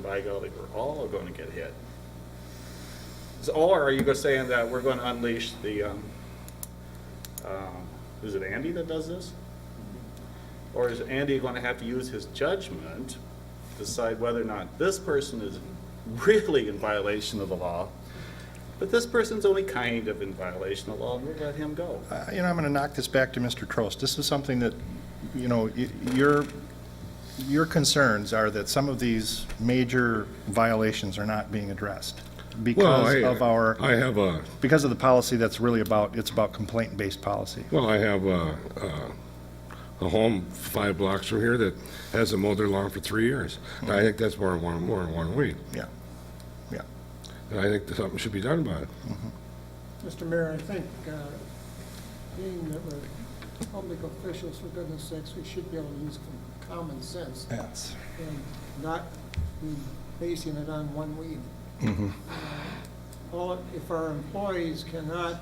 by golly, we're all going to get hit. So, or are you saying that we're going to unleash the, is it Andy that does this? Or is Andy going to have to use his judgment to decide whether or not this person is really in violation of the law, but this person's only kind of in violation of the law, and we'll let him go? You know, I'm going to knock this back to Mr. Trost. This is something that, you know, your concerns are that some of these major violations are not being addressed because of our, because of the policy that's really about, it's about complaint-based policy. Well, I have a home 5 blocks from here that hasn't mowed their lawn for 3 years. And I think that's more than 1 week. Yeah, yeah. And I think that something should be done about it. Mr. Mayor, I think, being that we're public officials, for goodness sakes, we should be able to use common sense Yes. and not be basing it on 1 week. If our employees cannot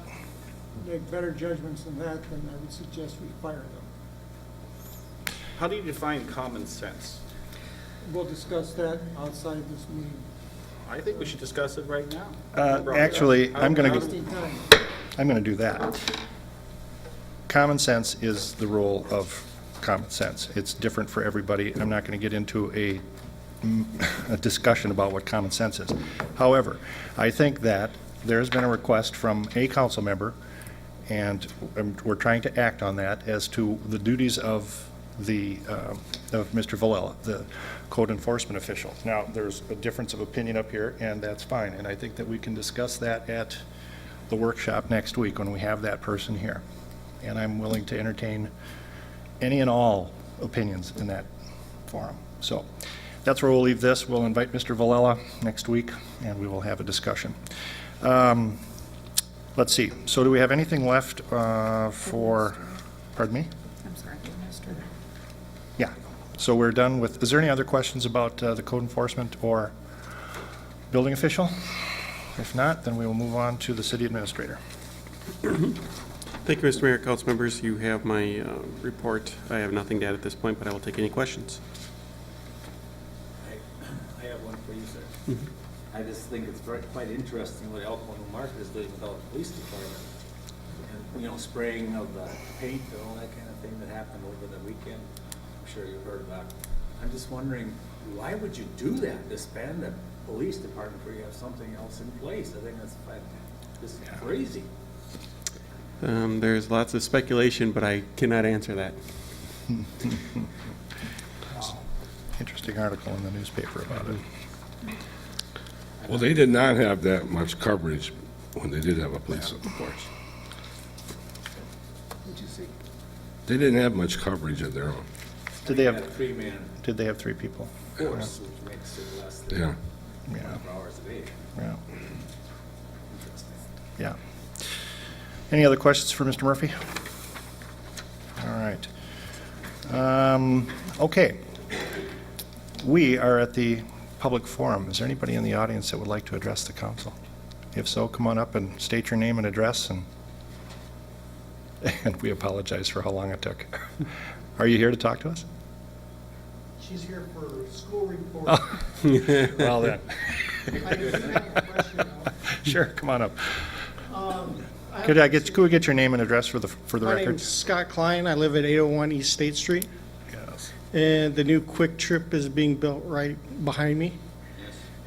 make better judgments than that, then I would suggest we fire them. How do you define common sense? We'll discuss that outside this meeting. I think we should discuss it right now. Actually, I'm going to Wasting time. I'm going to do that. Common sense is the rule of common sense. It's different for everybody. I'm not going to get into a discussion about what common sense is. However, I think that there has been a request from a council member, and we're trying to act on that as to the duties of the of Mr. Villela, the code enforcement official. Now, there's a difference of opinion up here, and that's fine. And I think that we can discuss that at the workshop next week when we have that person here. And I'm willing to entertain any and all opinions in that forum. So that's where we'll leave this. We'll invite Mr. Villela next week, and we will have a discussion. Let's see. So do we have anything left for, pardon me? I'm sorry, Mr. Yeah. So we're done with, is there any other questions about the code enforcement or building official? If not, then we will move on to the city administrator. Thank you, Mr. Mayor, council members. You have my report. I have nothing to add at this point, but I will take any questions. I have one for you, sir. I just think it's quite interesting what El Cono Market is doing without the police department. And, you know, spraying of the paint and all that kind of thing that happened over the weekend. I'm sure you heard about it. I'm just wondering, why would you do that? Disband the police department where you have something else in place? I think that's just crazy. There's lots of speculation, but I cannot answer that. Interesting article in the newspaper about it. Well, they did not have that much coverage when they did have a police force. What'd you say? They didn't have much coverage of their own. Did they have, 3-man did they have 3 people? force, which makes it less than Yeah. 24 hours a day. Yeah. Interesting. Yeah. Any other questions for Mr. Murphy? All right. Okay. We are at the public forum. Is there anybody in the audience that would like to address the council? If so, come on up and state your name and address, and we apologize for how long it took. Are you here to talk to us? She's here for school report. Well then. I do have a question. Sure, come on up. Could we get your name and address for the My record? name's Scott Klein. I live at 801 East State Street, Yes. and the new Quick Trip is being built right behind me.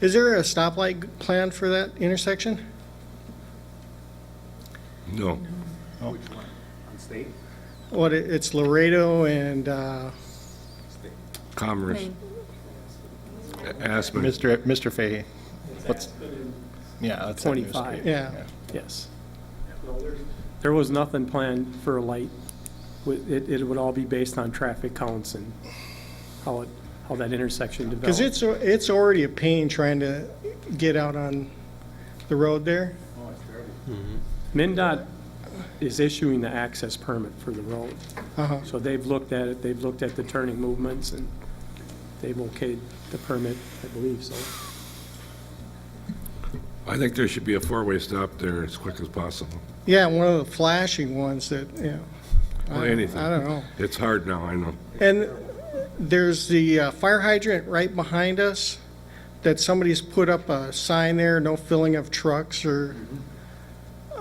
Is there a stoplight plan for that intersection? No. Which one? On state? What, it's Laredo and, State. Commerce. Plaine. Aspen. Mr. Fahey. What's, yeah, that's that 25. newspaper. yeah. Yes. There was nothing planned for a light. It would all be based on traffic counts and how that intersection develops. Because it's already a pain trying to get out on the road there. Oh, it's terrible. MnDOT is issuing the access permit for the road. Uh-huh. So they've looked at it, they've looked at the turning movements, and they've okayed the permit, I believe, so. I think there should be a 4-way stop there as quick as possible. Yeah, one of the flashing ones that, you know. Well, anything. I don't know. It's hard now, I know. And there's the fire hydrant right behind us that somebody's put up a sign there, no filling of trucks, or,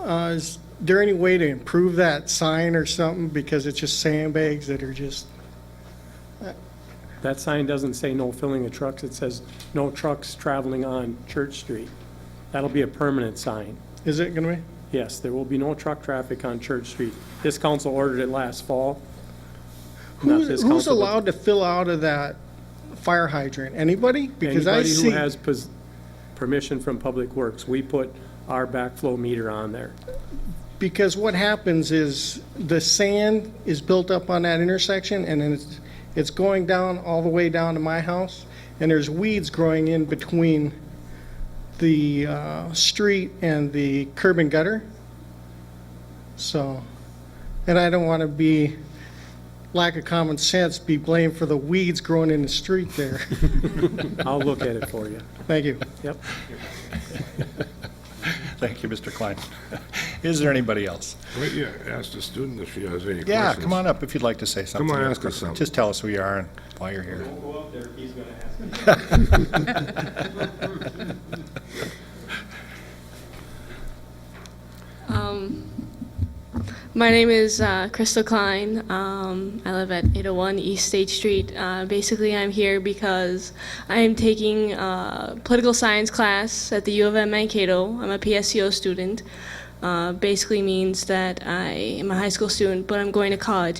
is there any way to improve that sign or something? Because it's just sandbags that are just, That sign doesn't say no filling of trucks, it says no trucks traveling on Church Street. That'll be a permanent sign. is it gonna be? Yes, there will be no truck traffic on Church Street. This council ordered it last fall. Not this Who's council, but allowed to fill out of that fire hydrant? Anybody? Because I Anybody see, who has permission from Public Works, we put our backflow meter on there. because what happens is the sand is built up on that intersection, and then it's going down, all the way down to my house, and there's weeds growing in between the street and the curb and gutter. So, and I don't want to be, lack of common sense, be blamed for the weeds growing in the street there. I'll look at it for you. Thank you. Yep. Thank you, Mr. Klein. Is there anybody else? Wait, yeah, ask the student if she has any questions. Yeah, come on up if you'd like to say something. Come on, ask us something. Just tell us who you are and why you're here. Don't go up there, he's gonna ask me. My name is Crystal Klein. I live at 801 East State Street. Basically, I'm here because I am taking a political science class at the U of M Mankato. I'm a PSCO student. Basically means that I am a high school student, but I'm going to college.